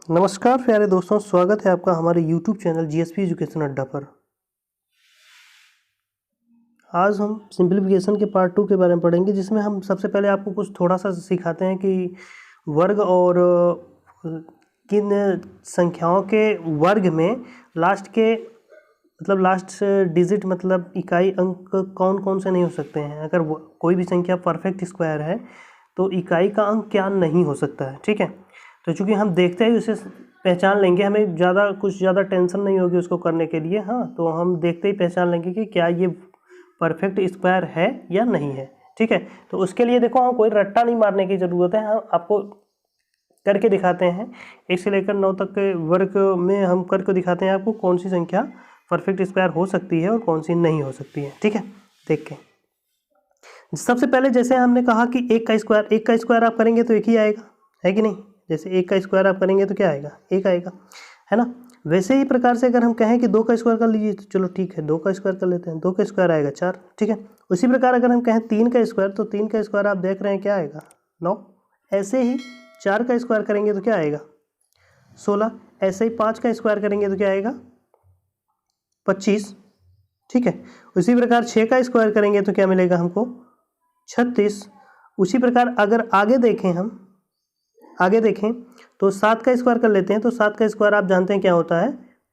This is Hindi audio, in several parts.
नमस्कार प्यारे दोस्तों, स्वागत है आपका हमारे YouTube चैनल जीएसपी एजुकेशन अड्डा पर। आज हम सिंप्लीफिकेशन के पार्ट 2 के बारे में पढ़ेंगे, जिसमें हम सबसे पहले आपको कुछ थोड़ा सा सिखाते हैं कि वर्ग और किन संख्याओं के वर्ग में लास्ट डिजिट मतलब इकाई अंक कौन कौन से नहीं हो सकते हैं। अगर कोई भी संख्या परफेक्ट स्क्वायर है तो इकाई का अंक क्या नहीं हो सकता है। ठीक है, तो चूँकि हम देखते ही उसे पहचान लेंगे, हमें कुछ ज़्यादा टेंशन नहीं होगी उसको करने के लिए। हाँ, तो हम देखते ही पहचान लेंगे कि क्या ये परफेक्ट स्क्वायर है या नहीं है। ठीक है, तो उसके लिए देखो, हम कोई रट्टा नहीं मारने की ज़रूरत है, हम आपको करके दिखाते हैं। 1 से लेकर 9 तक के वर्ग में हम करके दिखाते हैं आपको कौन सी संख्या परफेक्ट स्क्वायर हो सकती है और कौन सी नहीं हो सकती है। ठीक है, देख के सबसे पहले जैसे हमने कहा कि 1 का स्क्वायर आप करेंगे तो 1 ही आएगा, है कि नहीं। जैसे 1 का स्क्वायर आप करेंगे तो क्या आएगा, 1 आएगा, है ना। वैसे ही प्रकार से अगर हम कहें कि 2 का स्क्वायर कर लीजिए तो चलो ठीक है, 2 का स्क्वायर कर लेते हैं, 2 का स्क्वायर आएगा 4। ठीक है, उसी प्रकार अगर हम कहें 3 का स्क्वायर तो 3 का स्क्वायर आप देख रहे हैं क्या आएगा, 9। ऐसे ही 4 का स्क्वायर करेंगे तो क्या आएगा, 16। ऐसे ही 5 का स्क्वायर करेंगे तो क्या आएगा, 25। ठीक है, उसी प्रकार 6 का स्क्वायर करेंगे तो क्या मिलेगा हमको, 36। उसी प्रकार अगर आगे देखें तो 7 का स्क्वायर कर लेते हैं, तो 7 का स्क्वायर आप जानते हैं क्या होता है,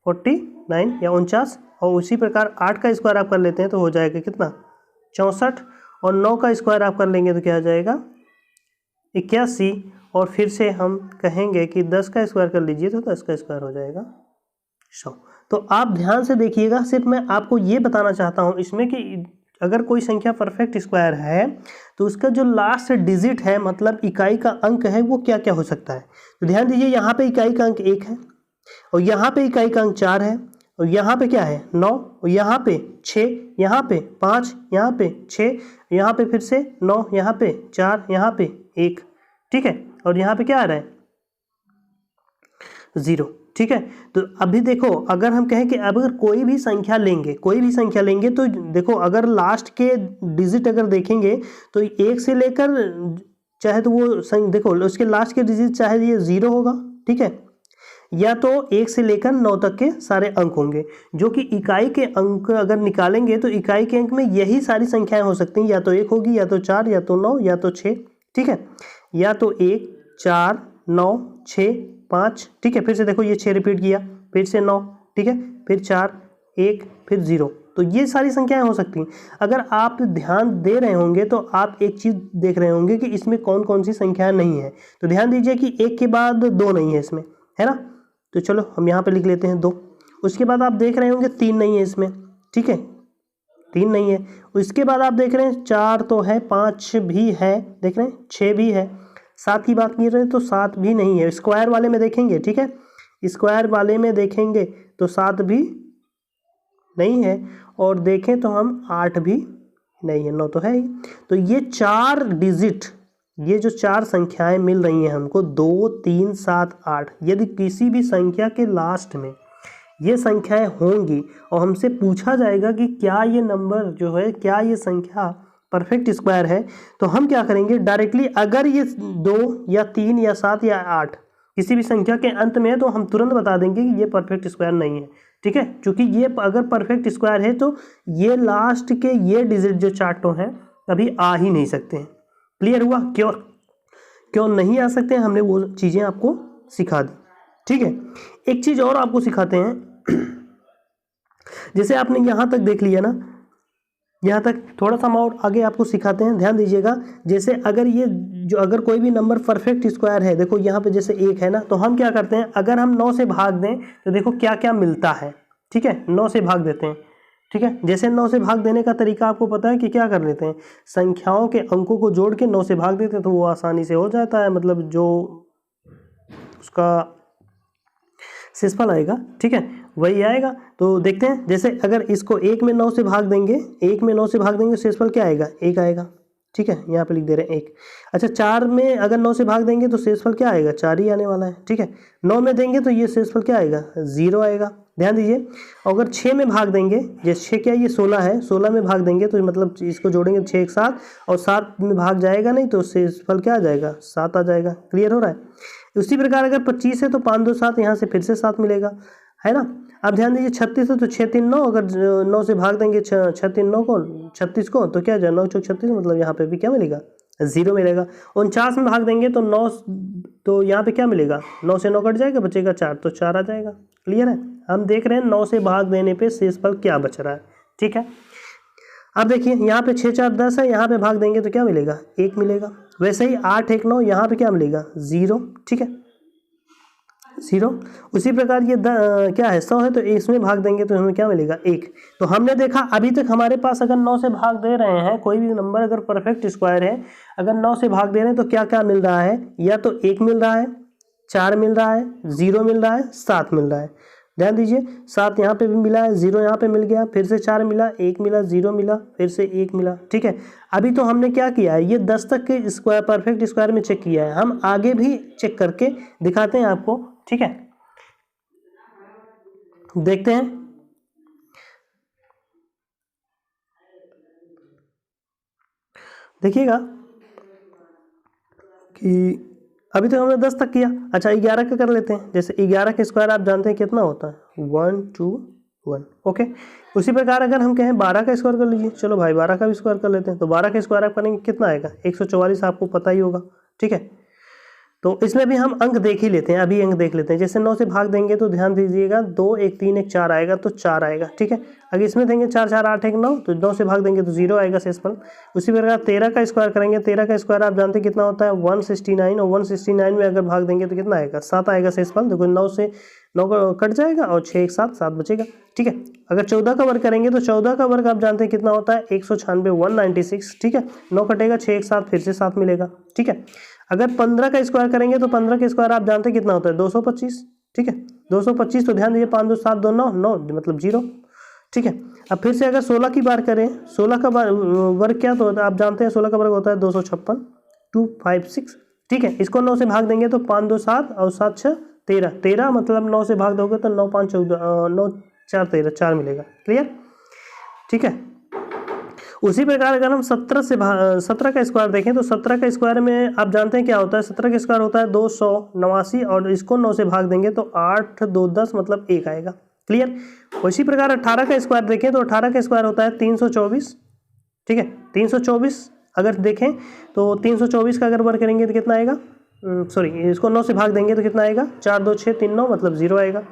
49 या 49। और उसी प्रकार 8 का स्क्वायर आप कर लेते हैं तो हो जाएगा कितना, 64। और 9 का स्क्वायर आप कर लेंगे तो क्या आ जाएगा, 81। और फिर से हम कहेंगे कि 10 का स्क्वायर कर लीजिए तो 10 का स्क्वायर हो जाएगा 100। तो आप ध्यान से देखिएगा, सिर्फ मैं आपको ये बताना चाहता हूँ इसमें कि अगर कोई संख्या परफेक्ट स्क्वायर है तो उसका जो लास्ट डिजिट है मतलब इकाई का अंक है वो क्या क्या हो सकता है। तो ध्यान दीजिए, यहाँ पे इकाई का अंक 1 है, और यहाँ पे इकाई का अंक 4 है, और यहाँ पे क्या है 9, और यहाँ पे 6, यहाँ पे 5, यहाँ पे 6, यहाँ पे फिर से 9, यहाँ पे 4, यहाँ पे 1। ठीक है, और यहाँ पे क्या आ रहा है, 0। ठीक है, तो अभी देखो, अगर हम कहें कि अब अगर कोई भी संख्या लेंगे तो देखो, अगर लास्ट के डिजिट अगर देखेंगे तो 1 से लेकर चाहे तो वो देखो उसके लास्ट के डिजिट चाहे ये 0 होगा, ठीक है, या तो 1 से लेकर 9 तक के सारे अंक होंगे, जो कि इकाई के अंक अगर निकालेंगे तो इकाई के अंक में यही सारी संख्याएं हो सकती हैं, या तो 1 होगी, या तो 4, या तो 9, या तो 6। ठीक है, या तो 1, 4, 9, 6, 5। ठीक है, फिर से देखो ये 6 रिपीट किया, फिर से 9, ठीक है, फिर 4, 1, फिर 0। तो ये सारी संख्याएं हो सकती हैं। अगर आप ध्यान दे रहे होंगे तो आप एक चीज़ देख रहे होंगे कि इसमें कौन कौन सी संख्याएं नहीं है। तो ध्यान दीजिए कि 1 के बाद 2 नहीं है इसमें, है ना। तो चलो हम यहाँ पे लिख लेते हैं 2। उसके बाद आप देख रहे होंगे 3 नहीं है इसमें, ठीक है, 3 नहीं है। उसके बाद आप देख रहे हैं 4 तो है, 5 भी है, देख रहे हैं 6 भी है। 7 की बात कर रहे हैं तो 7 भी नहीं है। स्क्वायर वाले में देखेंगे, ठीक है, स्क्वायर वाले में देखेंगे तो 7 भी नहीं है, और देखें तो हम 8 भी नहीं है, 9 तो है ही। तो ये 4 डिजिट, ये जो 4 संख्याएं मिल रही हैं हमको, 2, 3, 7, 8, यदि किसी भी संख्या के लास्ट में ये संख्याएं होंगी और हमसे पूछा जाएगा कि क्या ये नंबर जो है, क्या ये संख्या परफेक्ट स्क्वायर है, तो हम क्या करेंगे डायरेक्टली, अगर ये 2 या 3 या 7 या 8 किसी भी संख्या के अंत में है तो हम तुरंत बता देंगे कि ये परफेक्ट स्क्वायर नहीं है। ठीक है, क्योंकि ये अगर परफेक्ट स्क्वायर है तो ये लास्ट के ये डिजिट जो 4 हैं कभी आ ही नहीं सकते हैं। क्लियर हुआ, क्यों नहीं आ सकते हैं, हमने वो चीज़ें आपको सिखा दी। ठीक है, एक चीज़ और आपको सिखाते हैं। जैसे आपने यहाँ तक देख लिया ना, यहाँ तक थोड़ा सा हम और आगे आपको सिखाते हैं, ध्यान दीजिएगा। जैसे अगर कोई भी नंबर परफेक्ट स्क्वायर है, देखो यहाँ पे जैसे 1 है ना, तो हम क्या करते हैं, अगर हम 9 से भाग दें तो देखो क्या क्या मिलता है। ठीक है, 9 से भाग देते हैं। ठीक है, जैसे 9 से भाग देने का तरीका आपको पता है कि क्या कर लेते हैं, संख्याओं के अंकों को जोड़ के 9 से भाग देते हैं तो वो आसानी से हो जाता है, मतलब जो उसका शेषफल आएगा, ठीक है, वही आएगा। तो देखते हैं, जैसे अगर इसको 1 में 9 से भाग देंगे, 1 में 9 से भाग देंगे, शेषफल क्या आएगा, 1 आएगा। ठीक है, यहाँ पे लिख दे रहे हैं 1। अच्छा, 4 में अगर 9 से भाग देंगे तो शेषफल क्या आएगा, 4 ही आने वाला है। ठीक है, 9 में देंगे तो ये शेषफल क्या आएगा, 0 आएगा। ध्यान दीजिए। अगर 6 में भाग देंगे, जैसे 6 क्या ये 16 है, 16 में भाग देंगे तो मतलब इसको जोड़ेंगे 6 एक साथ, और 7 में भाग जाएगा नहीं तो उससे फल क्या आ जाएगा, 7 आ जाएगा। क्लियर हो रहा है। उसी प्रकार अगर 25 है तो 5 2 7, यहाँ से फिर से 7 मिलेगा, है ना। अब ध्यान दीजिए 36 है तो 6 3 9, अगर 9 से भाग देंगे 6 3 9 को, 36 को, तो क्या हो जाएगा 9 चौक 36, मतलब यहाँ पे भी क्या मिलेगा, 0 मिलेगा। 49 में भाग देंगे तो 9, तो यहाँ पे क्या मिलेगा, 9 से 9 कट जाएगा, बचेगा 4, तो 4 आ जाएगा। क्लियर है। हम देख रहे हैं 9 से भाग देने पे शेष फल क्या बच रहा है। ठीक है। अब देखिए यहाँ पे 6 4 10 है, यहाँ पे भाग देंगे तो क्या मिलेगा, 1 मिलेगा। वैसे ही 8 1 9, यहाँ पे क्या मिलेगा, 0। ठीक है, 0। उसी प्रकार ये क्या है 100 है तो इसमें भाग देंगे तो हमें क्या मिलेगा, 1। तो हमने देखा अभी तक हमारे पास अगर 9 से भाग दे रहे हैं, कोई भी नंबर अगर परफेक्ट स्क्वायर है, अगर 9 से भाग दे रहे हैं तो क्या क्या मिल रहा है, या तो 1 मिल रहा है, 4 मिल रहा है, 0 मिल रहा है, 7 मिल रहा है। ध्यान दीजिए 7 यहाँ पे भी मिला है, 0 यहाँ पे मिल गया, फिर से 4 मिला, 1 मिला, 0 मिला, फिर से 1 मिला। ठीक है। अभी तो हमने क्या किया है, ये 10 तक के स्क्वायर परफेक्ट स्क्वायर में चेक किया है, हम आगे भी चेक करके दिखाते हैं आपको। ठीक है, देखते हैं। देखिएगा कि अभी तक हमने 10 तक किया। अच्छा 11 का कर लेते हैं। जैसे 11 का स्क्वायर आप जानते हैं कितना होता है, 1 2 1। ओके। उसी प्रकार अगर हम कहें 12 का स्क्वायर कर लीजिए, चलो भाई 12 का भी स्क्वायर कर लेते हैं। तो 12 का स्क्वायर आप करेंगे कितना आएगा, 144, आपको पता ही होगा। ठीक है। तो इसमें भी हम अंक देख ही लेते हैं, अभी अंक देख लेते हैं। जैसे 9 से भाग देंगे तो ध्यान दीजिएगा 2 1 3 1 4 आएगा, तो 4 आएगा। ठीक है। अगर इसमें देंगे 4 4 8 1 9, तो 9 से भाग देंगे तो 0 आएगा शेषफल। उसी प्रकार 13 का स्क्वायर करेंगे, 13 का स्क्वायर आप जानते हैं कितना होता है, 169, और 169 में अगर भाग देंगे तो कितना आएगा, 7 आएगा शेषफल। देखो 9 से 9 कट जाएगा और 6 एक साथ 7 बचेगा। ठीक है। अगर 14 का वर्ग करेंगे तो 14 का वर्ग आप जानते हैं कितना होता है, 196 196। ठीक है। 9 कटेगा, 6 एक साथ, फिर से 7 मिलेगा। ठीक है। अगर 15 का स्क्वायर करेंगे तो 15 का स्क्वायर आप जानते हैं कितना होता है, 225। ठीक है। 225, तो ध्यान दीजिए 5 2 7 2 9 9, मतलब 0। ठीक है। अब फिर से अगर 16 की बात करें, 16 का वर्ग क्या तो होता है, आप जानते हैं 16 का वर्ग होता है 256 256। ठीक है। इसको 9 से भाग देंगे तो 5 2 7 और 7 6 13, 13 मतलब 9 से भाग दोगे तो 9 5 14 9 4 13, 4 मिलेगा। क्लियर। ठीक है। उसी प्रकार अगर हम 17 का स्क्वायर देखें तो 17 का स्क्वायर में आप जानते हैं क्या होता है, 17 का स्क्वायर होता है 289, और इसको 9 से भाग देंगे तो 8 2 10, मतलब 1 आएगा। क्लियर। उसी प्रकार 18 का स्क्वायर देखें तो 18 का स्क्वायर होता है 324। ठीक है। 324 अगर देखें तो 324 का अगर वर्ग करेंगे तो कितना आएगा, सॉरी इसको 9 से भाग देंगे तो कितना आएगा, 4 2 6 3 9, मतलब 0 आएगा।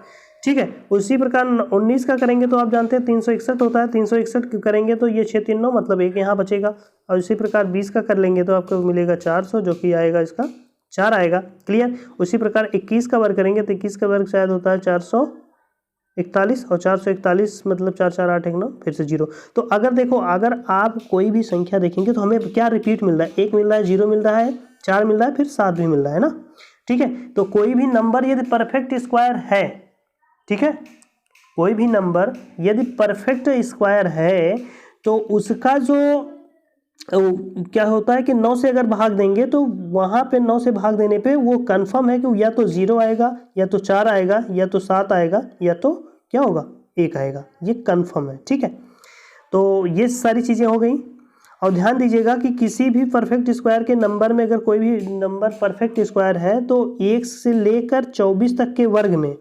ठीक है। उसी प्रकार 19 का करेंगे तो आप जानते हैं 361 होता है, 361 करेंगे तो ये 6 3 9, मतलब 1 यहाँ बचेगा। और इसी प्रकार 20 का कर लेंगे तो आपको मिलेगा 400, जो कि आएगा इसका 4 आएगा। क्लियर। उसी प्रकार 21 का वर्ग करेंगे तो 21 का वर्ग शायद होता है 441, और 441 मतलब 4 4 8 1 9, फिर से 0। तो अगर देखो, अगर आप कोई भी संख्या देखेंगे तो हमें क्या रिपीट मिल रहा है, 1 मिल रहा है, 0 मिल रहा है, 4 मिल रहा है, फिर 7 भी मिल रहा है ना। ठीक है। तो कोई भी नंबर यदि परफेक्ट स्क्वायर है, ठीक है, कोई भी नंबर यदि परफेक्ट स्क्वायर है तो उसका जो क्या होता है कि 9 से अगर भाग देंगे तो वहाँ पे 9 से भाग देने पे वो कंफर्म है कि या तो 0 आएगा, या तो 4 आएगा, या तो 7 आएगा, या तो क्या होगा, 1 आएगा। ये कंफर्म है। ठीक है। तो ये सारी चीज़ें हो गई। और ध्यान दीजिएगा कि किसी भी परफेक्ट स्क्वायर के नंबर में अगर कोई भी नंबर परफेक्ट स्क्वायर है तो 1 से लेकर 24 तक के वर्ग में,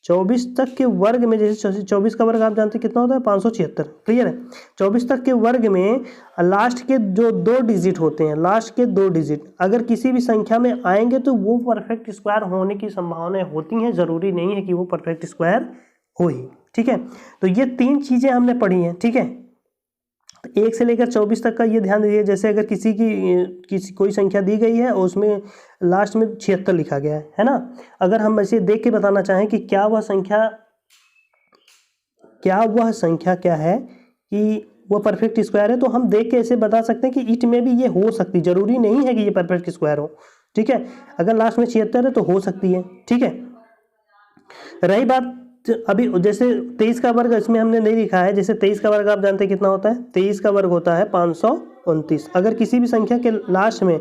24 तक के वर्ग में, जैसे 24 का वर्ग आप जानते हैं कितना होता है, 576। क्लियर है। 24 तक के वर्ग में लास्ट के जो 2 डिजिट होते हैं, लास्ट के 2 डिजिट अगर किसी भी संख्या में आएंगे तो वो परफेक्ट स्क्वायर होने की संभावनाएं होती हैं, जरूरी नहीं है कि वो परफेक्ट स्क्वायर हो ही। ठीक है। तो ये 3 चीजें हमने पढ़ी हैं। ठीक है। 1 से लेकर 24 तक का ये ध्यान दीजिए। जैसे अगर किसी कोई संख्या दी गई है और उसमें लास्ट में 76 लिखा गया है ना, अगर हम ऐसे देख के बताना चाहें कि क्या वह संख्या क्या है कि वह परफेक्ट स्क्वायर है, तो हम देख के ऐसे बता सकते हैं कि इट में भी ये हो सकती, जरूरी नहीं है कि ये परफेक्ट स्क्वायर हो। ठीक है। अगर लास्ट में 76 है तो हो सकती है। ठीक है। रही बात अभी जैसे 23 का वर्ग इसमें हमने नहीं लिखा है। जैसे 23 का वर्ग आप जानते हैं कितना होता है, 23 का वर्ग होता है 529। अगर किसी भी संख्या के लास्ट में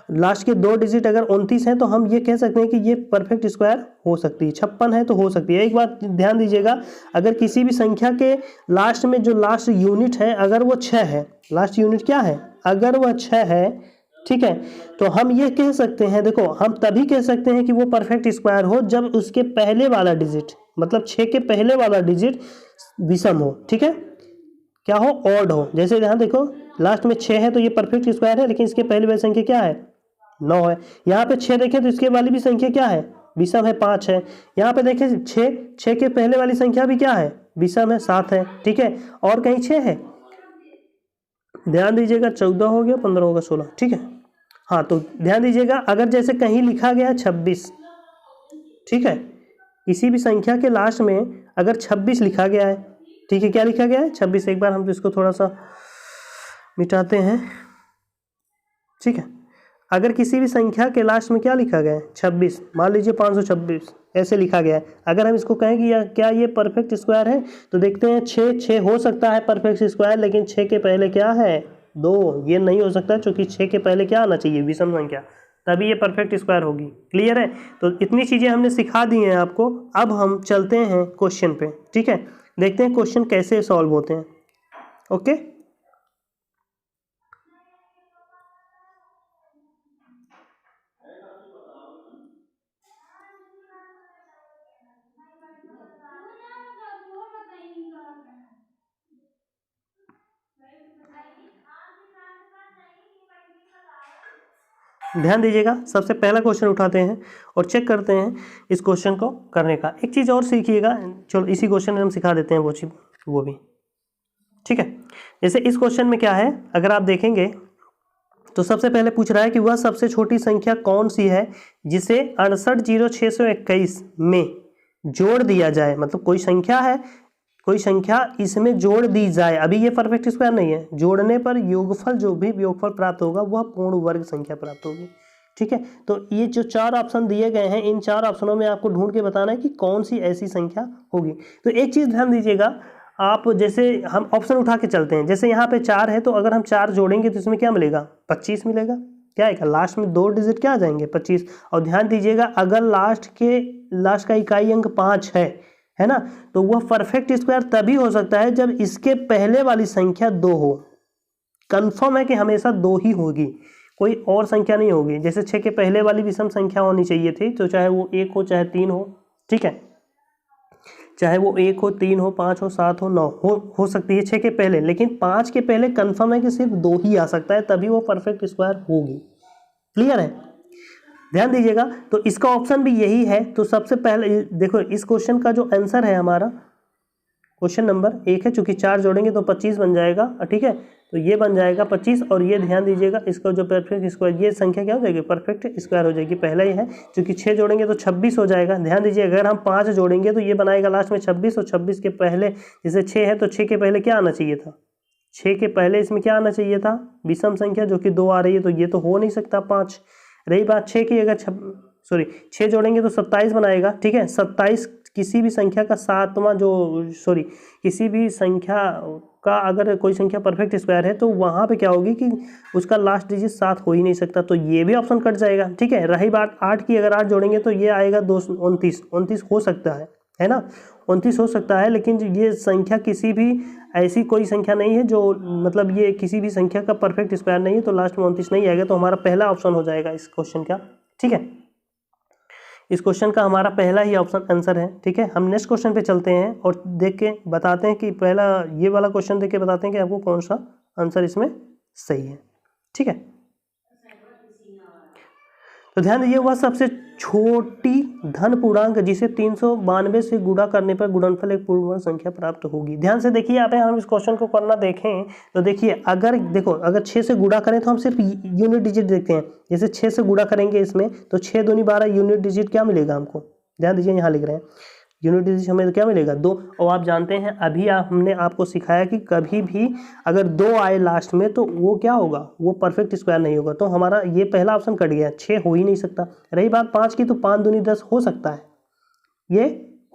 लास्ट के 2 डिजिट अगर 29 हैं तो हम ये कह सकते हैं कि ये परफेक्ट स्क्वायर हो सकती है। 56 है तो हो सकती है। एक बात ध्यान दीजिएगा, अगर किसी भी संख्या के लास्ट में जो लास्ट यूनिट है अगर वो 6 है, लास्ट यूनिट क्या है, अगर वह 6 है, ठीक है, तो हम ये कह सकते हैं, देखो हम तभी कह सकते हैं कि वो परफेक्ट स्क्वायर हो जब उसके पहले वाला डिजिट, मतलब 6 के पहले वाला डिजिट विषम हो, ठीक है, क्या हो, ऑड हो। जैसे यहाँ देखो लास्ट में 6 है तो ये परफेक्ट स्क्वायर है, लेकिन इसके पहले वाली संख्या क्या है, 9 है। यहाँ पे 6 देखें तो इसके वाली भी संख्या क्या है, विषम है, 5 है। यहाँ पे देखें 6 के पहले वाली संख्या भी क्या है, विषम है, 7 है, ठीक है, और कहीं 6 है, ध्यान दीजिएगा, 14 हो गया, 15 होगा, 16, ठीक है। हाँ तो ध्यान दीजिएगा, अगर जैसे कहीं लिखा गया है 26, ठीक है, किसी भी संख्या के लास्ट में अगर 26 लिखा गया है, ठीक है, क्या लिखा गया है, 26। एक बार हम इसको थोड़ा सा मिटाते हैं, ठीक है, अगर किसी भी संख्या के लास्ट में क्या लिखा गया है, 26, मान लीजिए 526 ऐसे लिखा गया है, अगर हम इसको कहें कि क्या ये परफेक्ट स्क्वायर है, तो देखते हैं 6 हो सकता है परफेक्ट स्क्वायर, लेकिन 6 के पहले क्या है, 2, ये नहीं हो सकता, क्योंकि 6 के पहले क्या आना चाहिए, विषम संख्या, तभी ये परफेक्ट स्क्वायर होगी। क्लियर है, तो इतनी चीज़ें हमने सिखा दी हैं आपको। अब हम चलते हैं क्वेश्चन पे, ठीक है, देखते हैं क्वेश्चन कैसे सॉल्व होते हैं। ओके, ध्यान दीजिएगा, सबसे पहला क्वेश्चन उठाते हैं और चेक करते हैं इस क्वेश्चन को करने का। एक चीज़ और सीखिएगा, चलो इसी क्वेश्चन में हम सिखा देते हैं वो भी, ठीक है। जैसे इस क्वेश्चन में क्या है, अगर आप देखेंगे तो सबसे पहले पूछ रहा है कि वह सबसे छोटी संख्या कौन सी है जिसे 68,0621 में जोड़ दिया जाए, मतलब कोई संख्या है, कोई संख्या इसमें जोड़ दी जाए। अभी ये परफेक्ट स्क्वायर नहीं है, जोड़ने पर योगफल, जो भी योगफल प्राप्त होगा वह पूर्ण वर्ग संख्या प्राप्त होगी, ठीक है। तो ये जो 4 ऑप्शन दिए गए हैं, इन 4 ऑप्शनों में आपको ढूंढ के बताना है कि कौन सी ऐसी संख्या होगी। तो एक चीज़ ध्यान दीजिएगा आप, जैसे हम ऑप्शन उठा के चलते हैं, जैसे यहाँ पे 4 है तो अगर हम 4 जोड़ेंगे तो इसमें क्या मिलेगा, 25 मिलेगा, क्या आएगा, लास्ट में 2 डिजिट क्या आ जाएंगे, 25। और ध्यान दीजिएगा अगर लास्ट का इकाई अंक 5 है ना, तो वह परफेक्ट स्क्वायर तभी हो सकता है जब इसके पहले वाली संख्या 2 हो। कंफर्म है कि हमेशा 2 ही होगी, कोई और संख्या नहीं होगी। जैसे 6 के पहले वाली विषम संख्या होनी चाहिए थी, तो चाहे वो 1 हो चाहे 3 हो, ठीक है, चाहे वो 1 हो, 3 हो, 5 हो, 7 हो, 9 हो सकती है 6 के पहले, लेकिन 5 के पहले कंफर्म है कि सिर्फ 2 ही आ सकता है, तभी वो परफेक्ट स्क्वायर होगी। क्लियर है, ध्यान दीजिएगा। तो इसका ऑप्शन भी यही है। तो सबसे पहले देखो इस क्वेश्चन का जो आंसर है हमारा, क्वेश्चन नंबर 1 है, चूंकि 4 जोड़ेंगे तो 25 बन जाएगा, ठीक है, तो ये बन जाएगा 25। और ये ध्यान दीजिएगा, इसका जो परफेक्ट स्क्वायर, ये संख्या क्या हो जाएगी, परफेक्ट स्क्वायर हो जाएगी, पहला ही है, क्योंकि 6 जोड़ेंगे तो 26 हो जाएगा। ध्यान दीजिए अगर हम 5 जोड़ेंगे तो ये बनाएगा लास्ट में 26, और 26 के पहले जैसे 6 है तो 6 के पहले क्या आना चाहिए था, 6 के पहले इसमें क्या आना चाहिए था, विषम संख्या, जो कि 2 आ रही है, तो ये तो हो नहीं सकता 5। रही बात 6 की, अगर 6 जोड़ेंगे तो 27 बनाएगा, ठीक है, 27 किसी भी संख्या का किसी भी संख्या का अगर कोई संख्या परफेक्ट स्क्वायर है तो वहाँ पे क्या होगी कि उसका लास्ट डिजिट 7 हो ही नहीं सकता, तो ये भी ऑप्शन कट जाएगा, ठीक है। रही बात 8 की, अगर 8 जोड़ेंगे तो ये आएगा 29 हो सकता है ना, 29 हो सकता है, लेकिन ये संख्या किसी भी ऐसी कोई संख्या नहीं है जो, मतलब ये किसी भी संख्या का परफेक्ट स्क्वायर नहीं है, तो लास्ट में 29 नहीं आएगा, तो हमारा पहला ऑप्शन हो जाएगा इस क्वेश्चन का, ठीक है। इस क्वेश्चन का हमारा पहला ही ऑप्शन आंसर है, ठीक है। हम नेक्स्ट क्वेश्चन पे चलते हैं और देख के बताते हैं कि पहला ये वाला क्वेश्चन देख के बताते हैं कि आपको कौन सा आंसर इसमें सही है, ठीक है। तो ध्यान दीजिए, वह सबसे छोटी धन पूर्णांक जिसे 392 से गुणा करने पर गुणनफल एक पूर्ण वर्ग संख्या प्राप्त होगी। ध्यान से देखिए, यहाँ पे हम इस क्वेश्चन को करना देखें तो देखिए, अगर 6 से गुणा करें तो हम सिर्फ यूनिट डिजिट देखते हैं। जैसे 6 से गुणा करेंगे इसमें तो 6 दूनी 12 यूनिट डिजिट क्या मिलेगा हमको, ध्यान दीजिए यहाँ लिख रहे हैं यूनिट डिजिट हमें तो क्या मिलेगा 2। और आप जानते हैं अभी हमने आपको सिखाया कि कभी भी अगर 2 आए लास्ट में तो वो क्या होगा, वो परफेक्ट स्क्वायर नहीं होगा। तो हमारा ये पहला ऑप्शन कट गया, 6 हो ही नहीं सकता। रही बात 5 की, तो 5 दूनी 10 हो सकता है, ये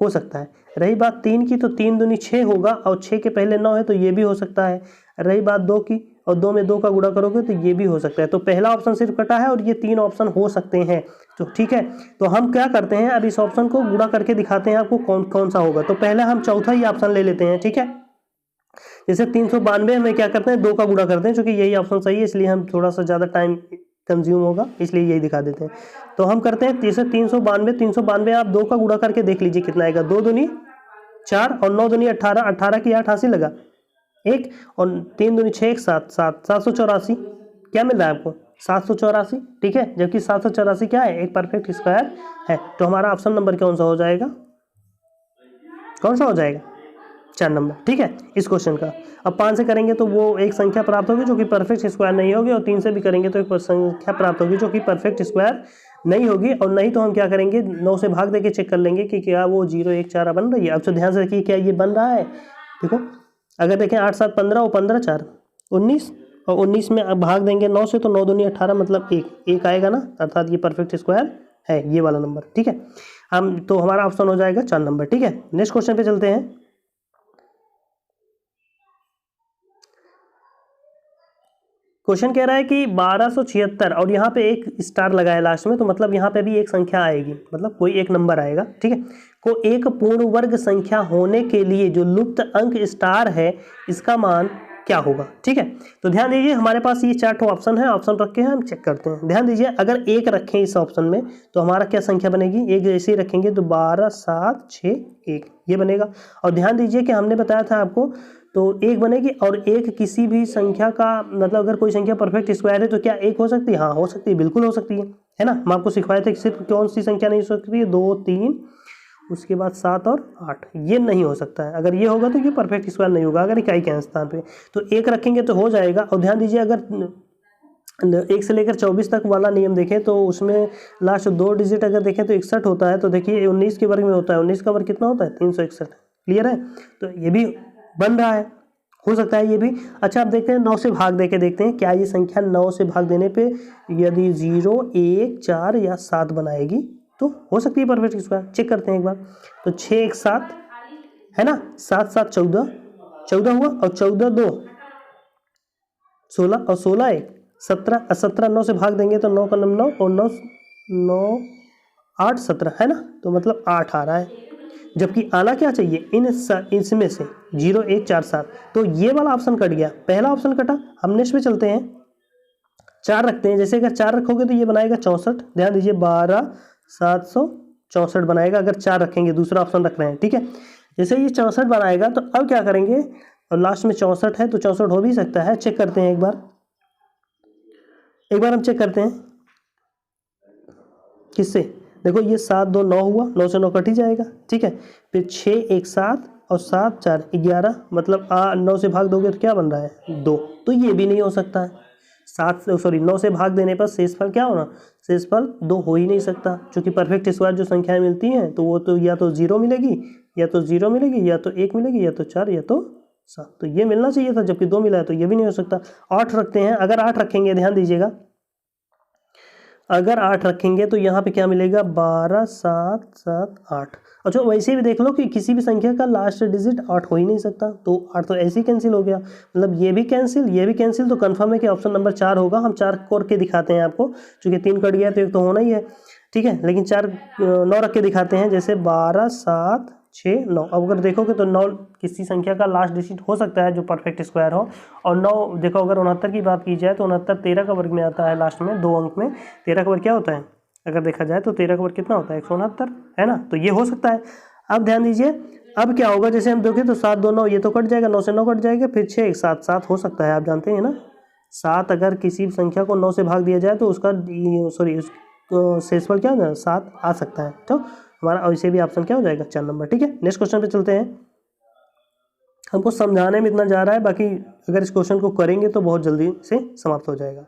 हो सकता है। रही बात 3 की, तो 3 दूनी 6 होगा और 6 के पहले 9 है तो ये भी हो सकता है। रही बात 2 की, और 2 में 2 का गुणा करोगे तो ये भी हो सकता है। तो पहला ऑप्शन सिर्फ कटा है और ये 3 ऑप्शन हो सकते हैं। तो ठीक है, तो हम क्या करते हैं, अब इस ऑप्शन को गुणा करके दिखाते हैं आपको कौन कौन सा होगा। तो पहले हम चौथा ही ऑप्शन ले लेते हैं, ठीक है। जैसे 392 में क्या करते हैं, 2 का गुणा करते हैं, क्योंकि यही ऑप्शन सही है, इसलिए हम थोड़ा सा ज़्यादा टाइम कंज्यूम होगा, इसलिए यही दिखा देते हैं। तो हम करते हैं जैसे 392 आप 2 का गुणा करके देख लीजिए कितना आएगा। 2 दूनी 4 और 9 दूनी 18, 18 की 8 80 लगा 1 और 3 दूनी 6 1 7 7 784 क्या मिल रहा है आपको 784, ठीक है। जबकि 784 क्या है, एक परफेक्ट स्क्वायर है। तो हमारा ऑप्शन नंबर कौन सा हो जाएगा, कौन सा हो जाएगा, 4 नंबर, ठीक है इस क्वेश्चन का। अब 5 से करेंगे तो वो एक संख्या प्राप्त होगी जो कि परफेक्ट स्क्वायर नहीं होगी, और 3 से भी करेंगे तो एक संख्या प्राप्त होगी जो कि परफेक्ट स्क्वायर नहीं होगी। और नहीं तो हम क्या करेंगे, 9 से भाग देके चेक कर लेंगे कि क्या वो 0 1 4 बन रही है। अब तो ध्यान से देखिए क्या ये बन रहा है, देखो अगर देखें 8 7 15 और 15 4 19 और 19 में अब भाग देंगे 9 से, तो 9 दूनी 18 मतलब 1 आएगा ना, अर्थात ये परफेक्ट स्क्वायर है ये वाला नंबर, ठीक है। हम तो हमारा ऑप्शन हो जाएगा 4 नंबर, ठीक है। नेक्स्ट क्वेश्चन पे चलते हैं। क्वेश्चन कह रहा है कि 1276 और यहाँ पे एक स्टार लगा है लास्ट में, तो मतलब यहाँ पे भी एक संख्या आएगी, मतलब कोई एक नंबर आएगा, ठीक है। को एक पूर्ण वर्ग संख्या होने के लिए जो लुप्त अंक स्टार है इसका मान क्या होगा, ठीक है। तो ध्यान दीजिए हमारे पास ये 4 ऑप्शन है, ऑप्शन रख के हम चेक करते हैं। ध्यान दीजिए अगर 1 रखें इस ऑप्शन में तो हमारा क्या संख्या बनेगी, एक जैसे ही रखेंगे तो 12 7 6 1 ये बनेगा। और ध्यान दीजिए कि हमने बताया था आपको, तो 1 बनेगी, और 1 किसी भी संख्या का मतलब अगर कोई संख्या परफेक्ट स्क्वायर है तो क्या 1 हो सकती है, हाँ हो सकती है, बिल्कुल हो सकती है ना। हम आपको सिखवाए थे कि सिर्फ कौन सी संख्या नहीं हो सकती है, 2 3 उसके बाद 7 और 8 ये नहीं हो सकता है। अगर ये होगा तो ये परफेक्ट स्क्वायर नहीं होगा, अगर इकाई के स्थान पे तो 1 रखेंगे तो हो जाएगा। और ध्यान दीजिए अगर 1 से लेकर 24 तक वाला नियम देखें तो उसमें लास्ट 2 डिजिट अगर देखें तो 61 होता है। तो देखिए 19 के वर्ग में होता है, 19 का वर्ग कितना होता है 361, क्लियर है। तो ये भी बन रहा है, हो सकता है ये भी। अच्छा आप देखते हैं 9 से भाग देके देखते हैं क्या ये संख्या 9 से भाग देने पे यदि 0 1 4 या 7 बनाएगी तो हो सकती है परफेक्ट स्क्वायर। चेक करते हैं एक बार। तो 6 1 7 है ना, 7 7 14 14 हुआ, और 14 2 16 और 16 1 17 और 17 9 से भाग देंगे तो 9 का 9 और 9 9 8 17 है ना, तो मतलब 8 आ रहा है। जबकि आना क्या चाहिए इसमें से 0 1 4 7, तो ये वाला ऑप्शन कट गया, पहला ऑप्शन कटा। हम नेक्स्ट पे चलते हैं, 4 रखते हैं। जैसे अगर 4 रखोगे तो ये बनाएगा 64, ध्यान दीजिए 12 764 बनाएगा अगर 4 रखेंगे, दूसरा ऑप्शन रख रहे हैं, ठीक है। जैसे ये 64 बनाएगा तो अब क्या करेंगे, और लास्ट में 64 है तो 64 हो भी सकता है। चेक करते हैं एक बार हम चेक करते हैं किससे, देखो ये 7 2 9 हुआ, 9 से 9 कट ही जाएगा, ठीक है। फिर 6 1 7 और 7 4 11 मतलब 9 से भाग दोगे तो क्या बन रहा है 2, तो ये भी नहीं हो सकता है। 9 से भाग देने पर शेषफल क्या होना, शेषफल 2 हो ही नहीं सकता, क्योंकि परफेक्ट स्क्वायर जो संख्याएं मिलती हैं तो वो तो या तो 0 मिलेगी या तो 0 मिलेगी या तो 1 मिलेगी या तो 4 या तो 7, तो ये मिलना चाहिए था, जबकि 2 मिला है तो ये भी नहीं हो सकता। 8 रखते हैं, अगर 8 रखेंगे ध्यान दीजिएगा, अगर 8 रखेंगे तो यहाँ पे क्या मिलेगा 12 7 7 8। अच्छा वैसे भी देख लो कि किसी भी संख्या का लास्ट डिजिट 8 हो ही नहीं सकता, तो 8 तो ऐसे ही कैंसिल हो गया, मतलब ये भी कैंसिल, तो कंफर्म है कि ऑप्शन नंबर 4 होगा। हम 4 कोर के दिखाते हैं आपको, क्योंकि 3 कट गया तो एक तो होना ही है, ठीक है। लेकिन 4 9 रख के दिखाते हैं, जैसे 12 7 6 9। अब अगर देखोगे तो 9 किसी संख्या का लास्ट डिजिट हो सकता है जो परफेक्ट स्क्वायर हो, और 9 देखो अगर 69 की बात की जाए तो 69 13 का वर्ग में आता है, लास्ट में 2 अंक में 13 का वर्ग क्या होता है, अगर देखा जाए तो 13 का वर्ग कितना होता है 169 है ना, तो ये हो सकता है। अब ध्यान दीजिए अब क्या होगा, जैसे हम देखें तो 7 2 9 ये तो कट जाएगा, 9 से 9 कट जाएगा, फिर 6 1 7 7 हो सकता है, आप जानते हैं ना 7 अगर किसी भी संख्या को 9 से भाग दिया जाए तो उसका शेषफल क्या होगा 7 आ सकता है। तो हमारा ऐसे भी ऑप्शन क्या हो जाएगा 4 नंबर, ठीक है। नेक्स्ट क्वेश्चन पे चलते हैं। हमको समझाने में इतना जा रहा है, बाकी अगर इस क्वेश्चन को करेंगे तो बहुत जल्दी से समाप्त हो जाएगा।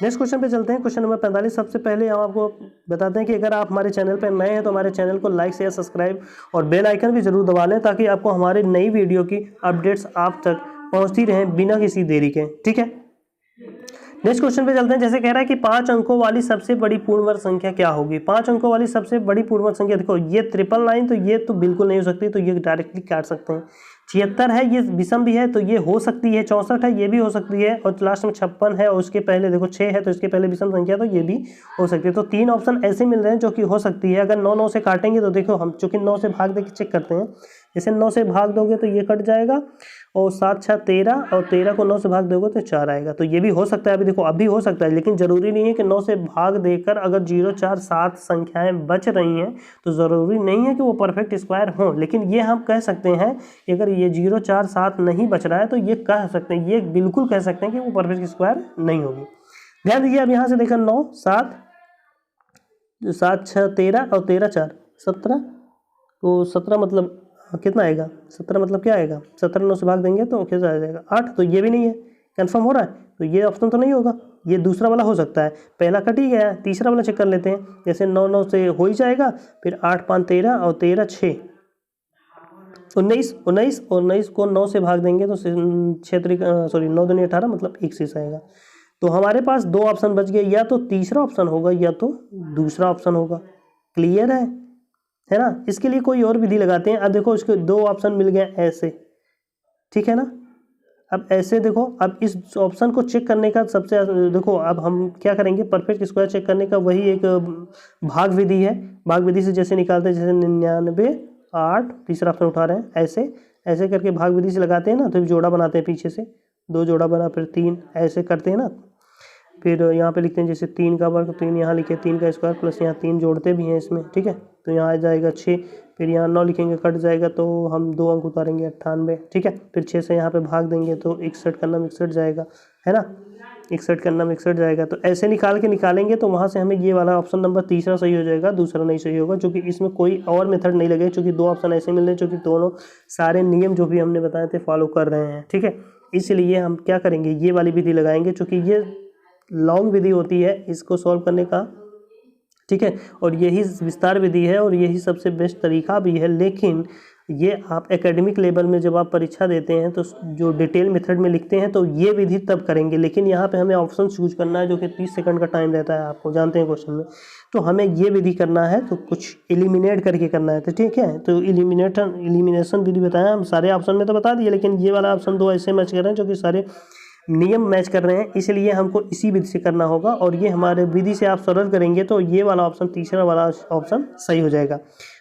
नेक्स्ट क्वेश्चन पे चलते हैं, क्वेश्चन नंबर 45। सबसे पहले हम आपको बताते हैं कि अगर आप हमारे चैनल पर नए हैं तो हमारे चैनल को लाइक शेयर सब्सक्राइब और बेल आइकन भी जरूर दबा लें, ताकि आपको हमारी नई वीडियो की अपडेट्स आप तक पहुंचती रहें बिना किसी देरी के, ठीक है। नेक्स्ट क्वेश्चन पे चलते हैं। जैसे कह रहा है कि 5 अंकों वाली सबसे बड़ी पूर्ण वर्ग संख्या क्या होगी। 5 अंकों वाली सबसे बड़ी पूर्ण वर्ग संख्या, देखो ये 999 तो ये तो बिल्कुल नहीं हो सकती, तो ये डायरेक्टली काट सकते हैं। 76 है, ये विषम भी है तो ये हो सकती है। 64 है, ये भी हो सकती है। और लास्ट में 56 है और उसके पहले देखो 6 है तो इसके पहले विषम संख्या, तो ये भी हो सकती है। तो 3 ऑप्शन ऐसे मिल रहे हैं जो कि हो सकती है। अगर 9 9 से काटेंगे तो देखो हम चूंकि 9 से भाग दे के चेक करते हैं, जैसे 9 से भाग दोगे तो ये कट जाएगा और 7 6 13 और 13 को 9 से भाग दोगे तो 4 आएगा। तो ये भी हो सकता है। अभी देखो अभी हो सकता है, लेकिन जरूरी नहीं है कि 9 से भाग देकर अगर 0 4 7 संख्याएं बच रही हैं तो ज़रूरी नहीं है कि वो परफेक्ट स्क्वायर हों। लेकिन ये हम कह सकते हैं कि अगर ये 0 4 7 नहीं बच रहा है तो ये कह सकते हैं, ये बिल्कुल कह सकते हैं कि वो परफेक्ट स्क्वायर नहीं होगी। ध्यान दीजिए, अब यहाँ से देखा 9 7 7 6 13 और 13 4 17, तो 17 मतलब कितना आएगा? 17 मतलब क्या आएगा? 17 9 से भाग देंगे तो कैसे आ जाएगा? 8। तो ये भी नहीं है, कंफर्म हो रहा है। तो ये ऑप्शन तो नहीं होगा, ये दूसरा वाला हो सकता है। पहला कट ही गया है, तीसरा वाला चेक कर लेते हैं। जैसे 9 9 से हो ही जाएगा, फिर 8 5 13 और 13 6 19 19 और 19 को 9 से भाग देंगे तो 9 दूनी 18 मतलब 1 शेष आएगा। तो हमारे पास 2 ऑप्शन बच गए, या तो तीसरा ऑप्शन होगा या तो दूसरा ऑप्शन होगा। क्लियर है ना? इसके लिए कोई और विधि लगाते हैं। अब देखो इसके 2 ऑप्शन मिल गए ऐसे, ठीक है ना? अब ऐसे देखो, अब इस ऑप्शन को चेक करने का सबसे देखो, अब हम क्या करेंगे, परफेक्ट स्क्वायर चेक करने का वही एक भाग विधि है। भाग विधि से जैसे निकालते हैं, जैसे 99 8, तीसरा ऑप्शन उठा रहे हैं, ऐसे ऐसे करके भाग विधि से लगाते हैं ना, तो जोड़ा बनाते हैं, पीछे से 2 जोड़ा बना, फिर 3 ऐसे करते हैं ना। फिर यहाँ पे लिखते हैं जैसे 3 का वर्ग, 3 यहाँ लिखे 3 का स्क्वायर प्लस यहाँ 3 जोड़ते भी हैं इसमें, ठीक है। तो यहाँ आ जाएगा 6, फिर यहाँ 9 लिखेंगे, कट जाएगा तो हम 2 अंक उतारेंगे 98, ठीक है। फिर 6 से यहाँ पे भाग देंगे तो 61 का नाम 61 जाएगा, है ना, 61 का नाम 61 जाएगा। तो ऐसे निकालेंगे तो वहाँ से हमें ये वाला ऑप्शन नंबर तीसरा सही हो जाएगा, दूसरा नहीं सही होगा, क्योंकि इसमें कोई और मेथड नहीं लगे, क्योंकि 2 ऑप्शन ऐसे मिल रहे हैं जो कि दोनों सारे नियम जो भी हमने बताए थे फॉलो कर रहे हैं, ठीक है। इसलिए हम क्या करेंगे, ये वाली विधि लगाएंगे, चूँकि ये लॉन्ग विधि होती है इसको सॉल्व करने का, ठीक है, और यही विस्तार विधि है और यही सबसे बेस्ट तरीका भी है। लेकिन ये आप एकेडमिक लेवल में जब आप परीक्षा देते हैं तो जो डिटेल मेथड में लिखते हैं तो ये विधि तब करेंगे। लेकिन यहाँ पे हमें ऑप्शन चूज करना है जो कि 30 सेकंड का टाइम रहता है, आपको जानते हैं क्वेश्चन में, तो हमें ये विधि करना है, तो कुछ एलिमिनेट करके करना है, तो ठीक है। तो एलिमिनेशन विधि बताया, हम सारे ऑप्शन में तो बता दिए, लेकिन ये वाला ऑप्शन 2 ऐसे मैच कर रहे हैं जो कि सारे नियम मैच कर रहे हैं, इसलिए हमको इसी विधि से करना होगा। और ये हमारे विधि से आप सरल करेंगे तो ये वाला ऑप्शन, तीसरा वाला ऑप्शन सही हो जाएगा।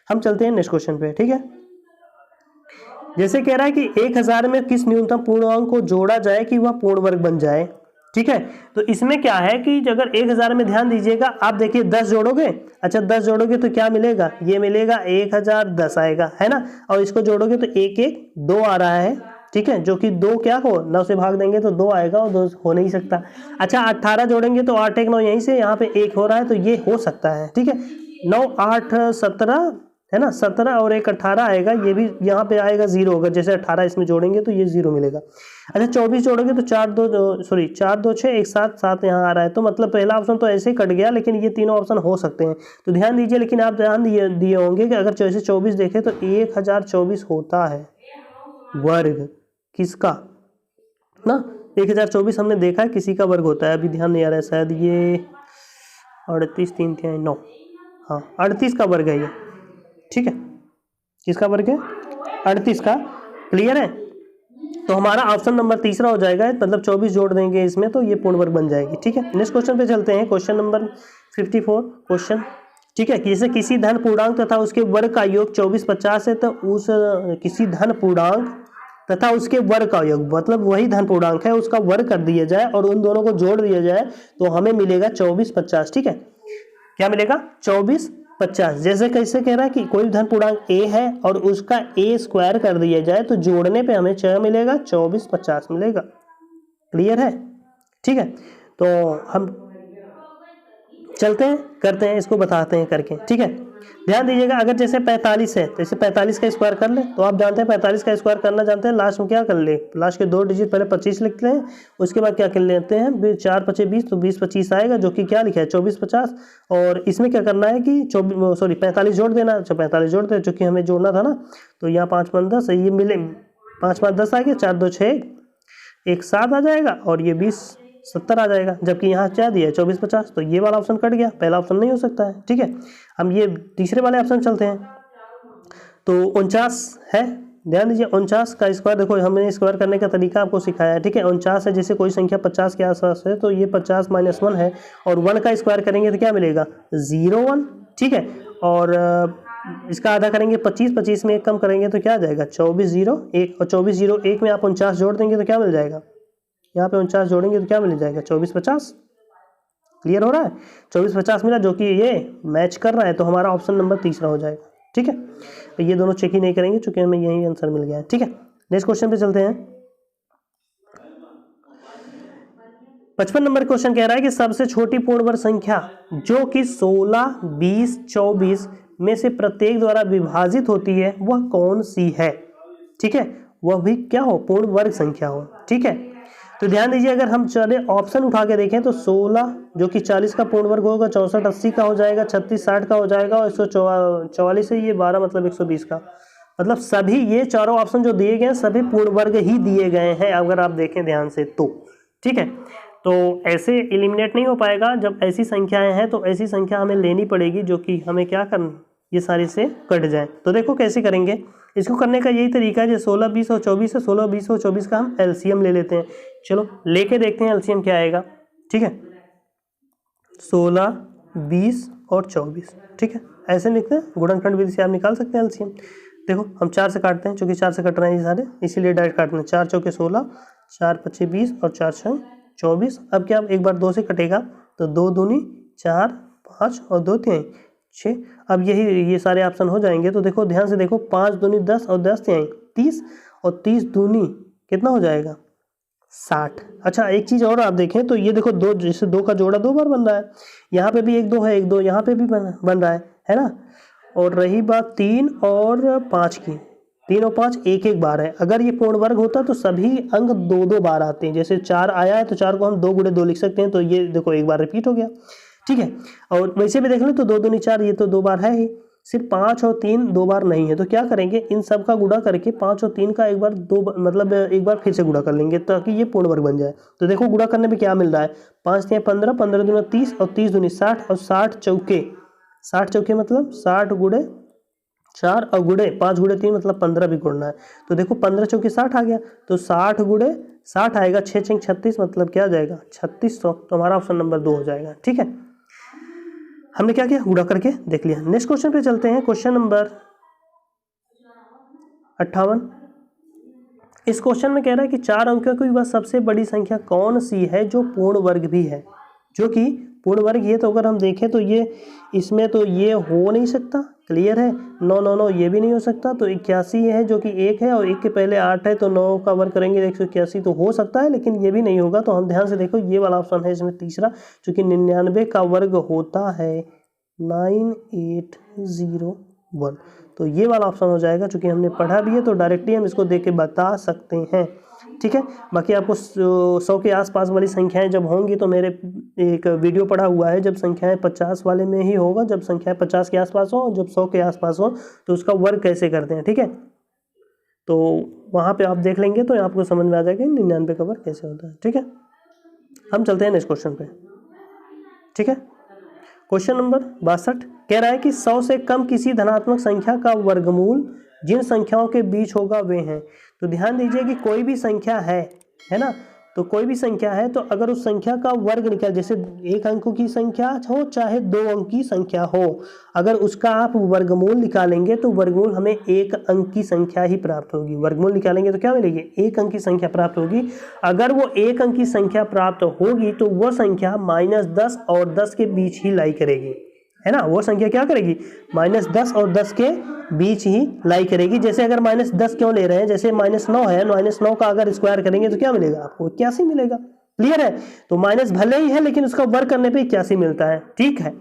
हम चलते हैं नेक्स्ट क्वेश्चन पे, ठीक है। जैसे कह रहा है कि 1000 में किस न्यूनतम पूर्णांक को जोड़ा जाए कि वह पूर्ण वर्ग बन जाए, ठीक है। तो इसमें क्या है कि अगर 1000 में ध्यान दीजिएगा, आप देखिए 10 जोड़ोगे, अच्छा 10 जोड़ोगे तो क्या मिलेगा, ये मिलेगा 1010 आएगा, है ना। और इसको जोड़ोगे तो 1 1 2 आ रहा है, ठीक है, जो कि 2 क्या हो, 9 से भाग देंगे तो 2 आएगा और 2 हो नहीं सकता। अच्छा 18 जोड़ेंगे तो 8 1 9, यहीं से यहाँ पे 1 हो रहा है तो ये हो सकता है, ठीक है। 9 8 17 है ना, 17 और 1 18 आएगा, ये भी यहाँ पे आएगा 0 होगा, जैसे 18 इसमें जोड़ेंगे तो ये 0 मिलेगा। अच्छा 24 जोड़ोगे तो 4 2 6 1 7 7 यहाँ आ रहा है, तो मतलब पहला ऑप्शन तो ऐसे ही कट गया, लेकिन ये तीनों ऑप्शन हो सकते हैं। तो ध्यान दीजिए, लेकिन आप ध्यान दिए होंगे कि अगर जैसे 24 देखें तो 1024 होता है वर्ग किसका ना, 1024 हमने देखा है किसी का वर्ग होता है, अभी ध्यान नहीं आ रहा है, शायद ये 38 3 3 9, हाँ 38 का वर्ग है ये, ठीक है। किसका वर्ग है, 38 का। क्लियर है, तो हमारा ऑप्शन नंबर तीसरा हो जाएगा, मतलब 24 जोड़ देंगे इसमें तो ये पूर्ण वर्ग बन जाएगी, ठीक है। नेक्स्ट क्वेश्चन पे चलते हैं, क्वेश्चन नंबर 54 क्वेश्चन, ठीक है। जैसे किसी धन पूर्णांक तथा उसके वर्ग का योग 24 50 है, तो उस किसी धन पूर्णांक तथा उसके वर्ग का योग, मतलब वही धन पूर्णांक है उसका वर्ग कर दिया जाए और उन दोनों को जोड़ दिया जाए तो हमें मिलेगा 24 50, ठीक है। क्या मिलेगा, 24 50। जैसे कैसे कह रहा है कि कोई धन पूर्णांक a है और उसका a स्क्वायर कर दिया जाए तो जोड़ने पे हमें क्या मिलेगा, 24 50 मिलेगा। क्लियर है, ठीक है। तो हम चलते हैं, करते हैं, इसको बताते हैं करके, ठीक है। ध्यान दीजिएगा, अगर जैसे 45 है तो इसे 45 का स्क्वायर कर ले, तो आप जानते हैं 45 का स्क्वायर करना जानते हैं, लास्ट में क्या कर ले, लास्ट के 2 डिजिट पहले 25 लिखते हैं, उसके बाद क्या कर लेते हैं 4 5 20, तो 20 25 आएगा, जो कि क्या लिखा है 24 50। और इसमें क्या करना है कि 45 जोड़ देना, अच्छा 45 जोड़ दे, चूँकि हमें जोड़ना था ना, तो यहाँ 5 5 10, ये मिले 5 5 10 आ गया, 4 2 6 1 7 आ जाएगा, और ये 20 70 आ जाएगा, जबकि यहाँ क्या दिया है 24 50, तो ये वाला ऑप्शन कट गया, पहला ऑप्शन नहीं हो सकता है, ठीक है। हम ये तीसरे वाले ऑप्शन चलते हैं, तो 49 है, ध्यान दीजिए 49 का स्क्वायर, देखो हमने स्क्वायर करने का तरीका आपको सिखाया है, ठीक है। 49 है, जैसे कोई संख्या 50 के आसपास है तो ये 50 - 1 है, और 1 का स्क्वायर करेंगे तो क्या मिलेगा 0 1, ठीक है। और इसका आधा करेंगे 25, 25 में 1 कम करेंगे तो क्या आ जाएगा 24 0 1, और 24 0 1 में आप 49 जोड़ देंगे तो क्या मिल जाएगा, यहाँ पे 49 जोड़ेंगे तो क्या मिल जाएगा 24 50। क्लियर हो रहा है, 24 50 मिला, जो कि ये मैच कर रहा है, तो हमारा ऑप्शन नंबर तीसरा हो जाएगा, ठीक है। तो ये दोनों चेक ही नहीं करेंगे चूंकि हमें यही आंसर मिल गया है, ठीक है। नेक्स्ट क्वेश्चन पे चलते हैं। 55 नंबर क्वेश्चन कह रहा है कि सबसे छोटी पूर्ण वर्ग संख्या जो कि 16 20 24 में से प्रत्येक द्वारा विभाजित होती है वह कौन सी है, ठीक है। वह भी क्या हो, पूर्ण वर्ग संख्या हो, ठीक है। तो ध्यान दीजिए, अगर हम चले ऑप्शन उठा के देखें तो 16 जो कि 40 का पूर्ण वर्ग होगा, 64 80 का हो जाएगा, 36 60 का हो जाएगा, और 144 है ये 12 मतलब 120 का। मतलब सभी ये चारों ऑप्शन जो दिए गए हैं सभी पूर्ण वर्ग ही दिए गए हैं, अगर आप देखें ध्यान से तो, ठीक है। तो ऐसे एलिमिनेट नहीं हो पाएगा, जब ऐसी संख्याएं हैं तो ऐसी संख्या हमें लेनी पड़ेगी जो कि हमें क्या करना, ये सारे से कट जाए। तो देखो कैसे करेंगे, इसको करने का यही तरीका है, जो 16 20 और 24 है, 16 20 और 24 का हम एलसीएम ले लेते हैं। चलो लेके देखते हैं एलसीएम क्या आएगा, ठीक है। 16 20 और 24, ठीक है, ऐसे लिखते हैं, गुणनखंड विधि से आप निकाल सकते हैं एलसीएम। देखो हम 4 से काटते हैं, चूंकि 4 से कट रहे हैं ये सारे, इसीलिए डायरेक्ट काटते हैं। 4 चौके 16, 4 5 20 और 4 6 24। अब क्या, एक बार 2 से कटेगा तो 2 दूनी 4 5 और 2 3 6। अब यही ये सारे ऑप्शन हो जाएंगे। तो देखो ध्यान से देखो, 5 दूनी 10 और 10 3 30, और 30 दूनी कितना हो जाएगा 60। अच्छा एक चीज़ और आप देखें तो ये देखो, 2 जैसे 2 का जोड़ा 2 बार बन रहा है, यहाँ पे भी 1 2 है, 1 2 यहाँ पे भी बन रहा है ना। और रही बात 3 और 5 की, 3 और 5 एक एक बार है। अगर ये पूर्ण वर्ग होता तो सभी अंक 2 2 बार आते हैं, जैसे 4 आया है तो 4 को हम 2 × 2 लिख सकते हैं, तो ये देखो एक बार रिपीट हो गया, ठीक है। और वैसे भी देख लें तो 2 दूनी 4, ये तो 2 बार है ही, सिर्फ 5 और 3 2 बार नहीं है। तो क्या करेंगे, इन सब का गुणा करके 5 और 3 का एक बार मतलब एक बार फिर से गुणा कर लेंगे ताकि ये पूर्ण वर्ग बन जाए। तो देखो गुणा करने पे क्या मिल रहा है, 5 3 15, 15 दूनी 30 और 30 दूनी 60, और 60 चौके मतलब 60 × 4 और गुणे 5 × 3 मतलब 15 भी गुणना है। तो देखो 15 चौके 60 आ गया, तो 60 × 60 आएगा, 6 6 36 मतलब क्या आ जाएगा 3600। तो हमारा ऑप्शन नंबर 2 हो जाएगा, ठीक है। हमने क्या किया, गुणा करके देख लिया। नेक्स्ट क्वेश्चन पे चलते हैं, क्वेश्चन नंबर 58। इस क्वेश्चन में कह रहा है कि 4 अंकों की वह सबसे बड़ी संख्या कौन सी है जो पूर्ण वर्ग भी है, जो कि पूर्ण वर्ग ये, तो अगर हम देखें तो ये इसमें तो ये हो नहीं सकता, क्लियर है। 9 9 9 ये भी नहीं हो सकता, तो 81 है जो कि 1 है, और 1 के पहले 8 है, तो 9 का वर्ग करेंगे 181 तो हो सकता है, लेकिन ये भी नहीं होगा। तो हम ध्यान से देखो ये वाला ऑप्शन है इसमें तीसरा, चूँकि 99 का वर्ग होता है 9801, तो ये वाला ऑप्शन हो जाएगा। चूँकि हमने पढ़ा भी है तो डायरेक्टली हम इसको देख के बता सकते हैं, ठीक है। बाकी आपको 100 के आसपास वाली संख्याएं जब होंगी तो मेरे एक वीडियो पढ़ा हुआ है, जब संख्याएं 50 वाले में ही होगा, जब संख्याएं 50 के आसपास हो, जब 100 के आसपास हो तो उसका वर्ग कैसे करते हैं, ठीक है। तो वहाँ पे आप देख लेंगे तो आपको समझ में आ जाएगा 99 का वर्ग कैसे होता है, ठीक है। हम चलते हैं नेक्स्ट क्वेश्चन पे, ठीक है। क्वेश्चन नंबर 62 कह रहा है कि 100 से कम किसी धनात्मक संख्या का वर्गमूल जिन संख्याओं के बीच होगा वे हैं। तो ध्यान दीजिए कि कोई भी संख्या है ना, तो कोई भी संख्या है तो अगर उस संख्या का वर्ग निकाल, जैसे 1 अंक की संख्या हो चाहे 2 अंक की संख्या हो, अगर उसका आप वर्गमूल निकालेंगे तो वर्गमूल हमें 1 अंक की संख्या ही प्राप्त होगी। वर्गमूल निकालेंगे तो क्या मिलेगी, 1 अंक की संख्या प्राप्त होगी। अगर वो 1 अंक की संख्या प्राप्त होगी तो वह संख्या -10 और 10 के बीच ही लाई करेगी, है ना। वो संख्या क्या करेगी, -10 और 10 के बीच ही लाई करेगी। जैसे अगर -10 क्यों ले रहे हैं, जैसे -9 है, -9 का अगर स्क्वायर करेंगे तो क्या मिलेगा आपको 81 मिलेगा, क्लियर है। तो माइनस भले ही है लेकिन उसका वर्ग करने पे 81 मिलता है, ठीक है,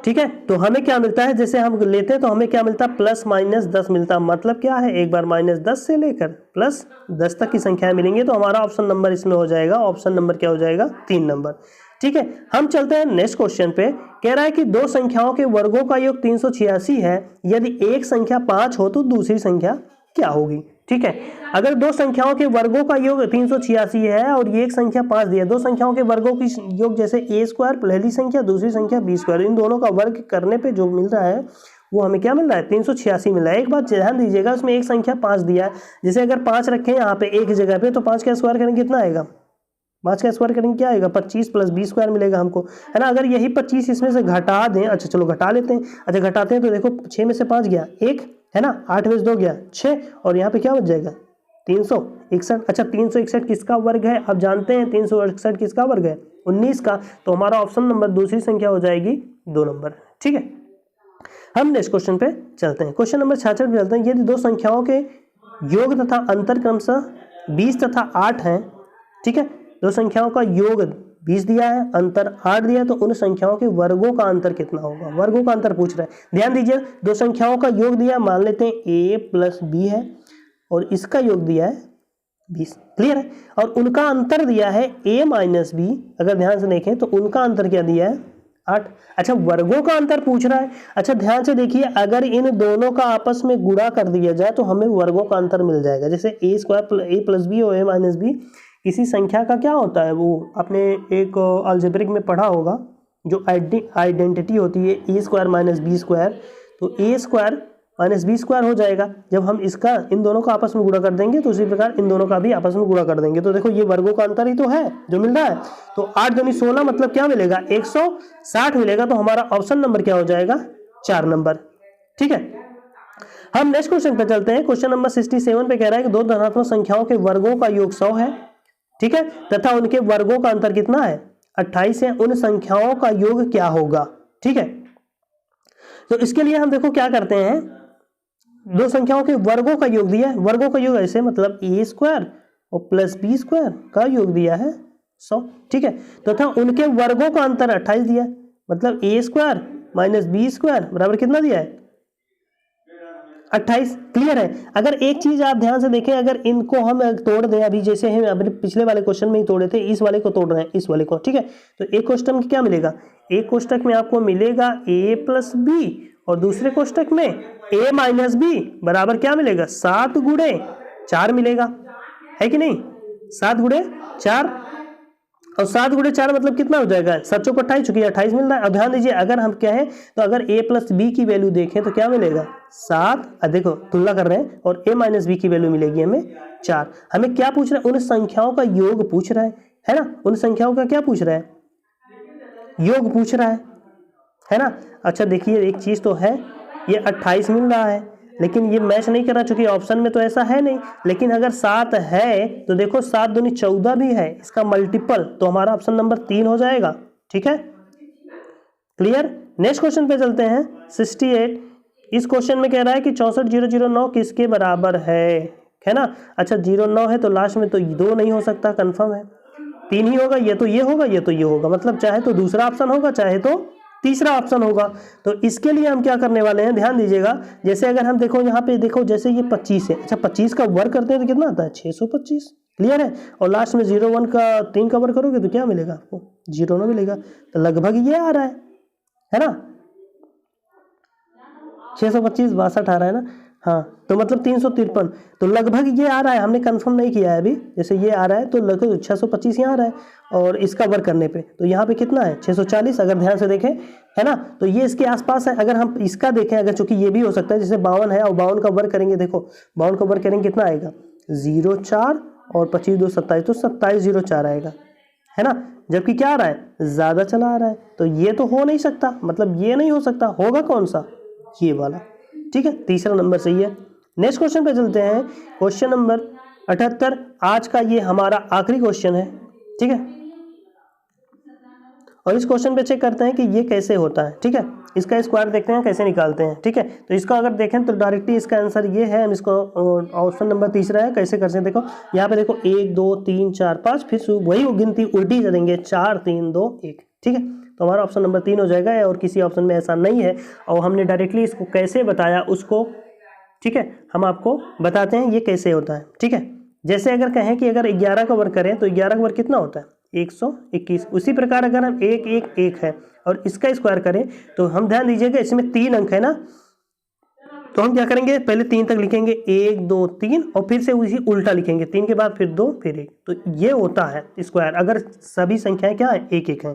ठीक है। तो हमें क्या मिलता है, जैसे हम लेते हैं तो हमें क्या मिलता है, +-10 मिलता है। मतलब क्या है, एक बार -10 से लेकर +10 तक की संख्याएं मिलेंगी। तो हमारा ऑप्शन नंबर इसमें हो जाएगा, ऑप्शन नंबर क्या हो जाएगा, 3 नंबर, ठीक है। हम चलते हैं नेक्स्ट क्वेश्चन पे। कह रहा है कि 2 संख्याओं के वर्गों का योग 386 है, यदि एक संख्या 5 हो तो दूसरी संख्या क्या होगी, ठीक है। अगर 2 संख्याओं के वर्गों का योग 386 है और ये एक संख्या 5 दी है, 2 संख्याओं के वर्गों की योग जैसे a² पहली संख्या, दूसरी संख्या b², इन दोनों का वर्ग करने पे जो मिल रहा है वो हमें क्या मिल रहा है 386 मिल रहा है। एक बात ध्यान दीजिएगा, उसमें एक संख्या 5 दिया है, जैसे अगर 5 रखें यहाँ पे एक जगह पे तो 5 का स्क्वायर करेंगे कितना आएगा, 5 का स्क्वायर करेंगे क्या आएगा 25 प्लस 20 स्क्वायर मिलेगा हमको, है ना। अगर यही 25 इसमें से घटा दें, अच्छा चलो घटा लेते हैं, अच्छा घटाते हैं तो देखो 6 में से 5 गया 1, है ना, 8 में से 2 गया 6, और यहाँ पे क्या बच जाएगा 361। अच्छा 361 किसका वर्ग है, अब जानते हैं 361 किसका वर्ग है 19 का, तो हमारा ऑप्शन नंबर दूसरी संख्या हो जाएगी 2 नंबर। ठीक है, हम नेक्स्ट क्वेश्चन पे चलते हैं। क्वेश्चन नंबर 66 पे चलते हैं। यदि दो संख्याओं के योग तथा अंतर क्रमशः 20 तथा 8 हैं, ठीक है, दो संख्याओं का योग 20 दिया है, अंतर 8 दिया है, तो उन संख्याओं के वर्गों का अंतर कितना होगा, वर्गों का अंतर पूछ रहा है। ध्यान दीजिए, दो संख्याओं का योग दिया है, मान लेते हैं a प्लस बी है और इसका योग दिया है 20, क्लियर है, और उनका अंतर दिया है a माइनस बी, अगर ध्यान से देखें तो उनका अंतर क्या दिया है 8। अच्छा वर्गों का अंतर पूछ रहा है। अच्छा ध्यान से देखिए, अगर इन दोनों का आपस में गुणा कर दिया जाए तो हमें वर्गों का अंतर मिल जाएगा। जैसे a square a plus B और a माइनस बी, किसी संख्या का क्या होता है, वो आपने एक अलजेब्रिक में पढ़ा होगा, जो आइडेंटिटी होती है a square minus B square, तो a square minus B square हो जाएगा। जब हम इसका इन दोनों का आपस में गुणा कर देंगे तो उसी प्रकार इन दोनों का भी आपस में गुणा कर देंगे, तो देखो ये वर्गों का अंतर ही तो है जो मिल रहा है। तो 8 दूनी 16 मतलब क्या मिलेगा 160 मिलेगा, तो हमारा ऑप्शन नंबर क्या हो जाएगा 4 नंबर। ठीक है, हम नेक्स्ट क्वेश्चन पे चलते हैं। क्वेश्चन नंबर 67 पे कह रहा है कि दो धनात्मक संख्याओं के वर्गों का योग 100 है, ठीक है, तथा उनके वर्गों का अंतर कितना है 28 है, उन संख्याओं का योग क्या होगा। ठीक है, तो इसके लिए हम देखो क्या करते हैं, दो संख्याओं के वर्गों का योग दिया है, वर्गों का योग ऐसे मतलब a स्क्वायर और प्लस बी स्क्वायर का योग दिया है 100, ठीक है, तथा उनके वर्गों का अंतर 28 दिया है, मतलब a square minus B square बराबर कितना दिया है 28, क्लियर है। अगर एक चीज आप ध्यान से देखें, अगर इनको हम तोड़ दें, अभी जैसे हम अभी पिछले वाले क्वेश्चन में ही तोड़े थे, इस वाले को तोड़ रहे हैं इस वाले को, ठीक है, तो एक कोष्टक में क्या मिलेगा, एक कोष्टक में आपको मिलेगा a प्लस बी और दूसरे कोष्टक में a माइनस बी बराबर क्या मिलेगा 7 गुणे 4 मिलेगा, है कि नहीं, 7 गुणे 4, और 7 गुणे 4 मतलब कितना हो जाएगा 7 चौक 28, चूंकि 28 मिल रहा है। और ध्यान दीजिए, अगर हम क्या है तो अगर a प्लस बी की वैल्यू देखें तो क्या मिलेगा 7, देखो तुलना कर रहे हैं, और a माइनस बी की वैल्यू मिलेगी हमें 4। हमें क्या पूछ रहा है, उन संख्याओं का योग पूछ रहा है ना, उन संख्याओं का क्या पूछ रहा है, योग पूछ रहा है ना। अच्छा देखिए एक चीज तो है, ये 28 मिल रहा है लेकिन ये मैच नहीं कर रहा, चूंकि ऑप्शन में तो ऐसा है नहीं, लेकिन अगर 7 है तो देखो 7 दूनी 14 भी है, इसका मल्टीपल, तो हमारा ऑप्शन नंबर 3 हो जाएगा। ठीक है, क्लियर। नेक्स्ट क्वेश्चन पे चलते हैं 68। इस क्वेश्चन में कह रहा है कि 64,009 किसके बराबर है ना। अच्छा 09 है तो लास्ट में तो 2 नहीं हो सकता, कंफर्म है, 3 ही होगा, ये तो ये होगा, ये तो ये होगा, मतलब चाहे तो दूसरा ऑप्शन होगा चाहे तो तीसरा ऑप्शन होगा। तो इसके लिए हम क्या करने वाले हैं, ध्यान दीजिएगा, जैसे अगर हम देखो यहाँ पे देखो, जैसे ये 25 है, अच्छा 25 का वर्ग करते हैं तो कितना आता है 625, क्लियर है, और लास्ट में 01 का 3 का वर्ग करोगे तो क्या मिलेगा आपको 09 मिलेगा, तो लगभग ये आ रहा है ना, 625 62 आ रहा है ना, हाँ, तो मतलब 353, तो लगभग ये आ रहा है, हमने कंफर्म नहीं किया है अभी, जैसे ये आ रहा है तो लगभग 625 यहाँ आ रहा है, और इसका वर्ग करने पे तो यहाँ पे कितना है 640, अगर ध्यान से देखें, है ना, तो ये इसके आसपास है। अगर हम इसका देखें, अगर चूंकि ये भी हो सकता है, जैसे 52 है और 52 का वर्ग करेंगे, देखो 52 का वर्ग करेंगे कितना आएगा 04 और 25 2 27, तो 2704 आएगा, है ना, जबकि क्या आ रहा है ज्यादा चला आ रहा है, तो ये तो हो नहीं सकता, मतलब ये नहीं हो सकता, होगा कौन सा ये वाला। ठीक है, तीसरा नंबर सही है। नेक्स्ट क्वेश्चन पे चलते हैं, क्वेश्चन नंबर 78, आज का ये हमारा आखिरी क्वेश्चन है। ठीक है, और इस क्वेश्चन पे चेक करते हैं कि ये कैसे होता है। ठीक है, इसका स्क्वायर देखते हैं कैसे निकालते हैं। ठीक है, तो इसका अगर देखें तो डायरेक्टली इसका आंसर ये है, हम इसको ऑप्शन नंबर तीसरा है, कैसे कर सकते हैं, देखो यहाँ पे देखो 1 2 3 4 5, फिर वही गिनती उल्टी करेंगे 4 3 2 1। ठीक है, तो हमारा ऑप्शन नंबर 3 हो जाएगा, और किसी ऑप्शन में ऐसा नहीं है, और हमने डायरेक्टली इसको कैसे बताया उसको, ठीक है, हम आपको बताते हैं ये कैसे होता है। ठीक है, जैसे अगर कहें कि अगर 11 का वर्ग करें तो 11 का वर्ग कितना होता है 121, उसी प्रकार अगर हम 1 1 1 है और इसका स्क्वायर करें तो हम ध्यान दीजिएगा इसमें 3 अंक है ना, तो हम क्या करेंगे पहले 3 तक लिखेंगे 1 2 3, और फिर से उसी उल्टा लिखेंगे 3 के बाद फिर 2 फिर 1, तो ये होता है स्क्वायर अगर सभी संख्याएं क्या है 1 1 है।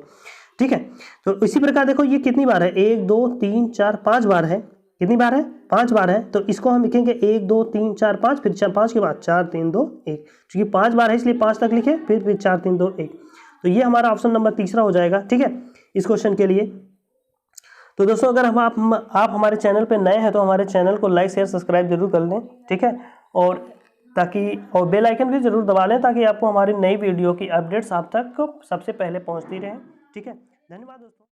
ठीक है, तो इसी प्रकार देखो ये कितनी बार है 1 2 3 4 5 बार है, कितनी बार है? 5 बार है, तो इसको हम लिखेंगे 1 2 3 4 5, फिर 5 के बाद 4 3 2 1, क्योंकि 5 बार है इसलिए 5 तक लिखे, फिर 4 3 2 1। तो ये हमारा ऑप्शन नंबर तीसरा हो जाएगा। ठीक है, इस क्वेश्चन के लिए। तो दोस्तों अगर आप हमारे चैनल पे नए हैं तो हमारे चैनल को लाइक शेयर सब्सक्राइब जरूर कर लें। ठीक है, और बेल आइकन भी जरूर दबा लें ताकि आपको हमारी नई वीडियो की अपडेट्स आप तक सबसे पहले पहुंचती रहे। ठीक है, धन्यवाद दोस्तों।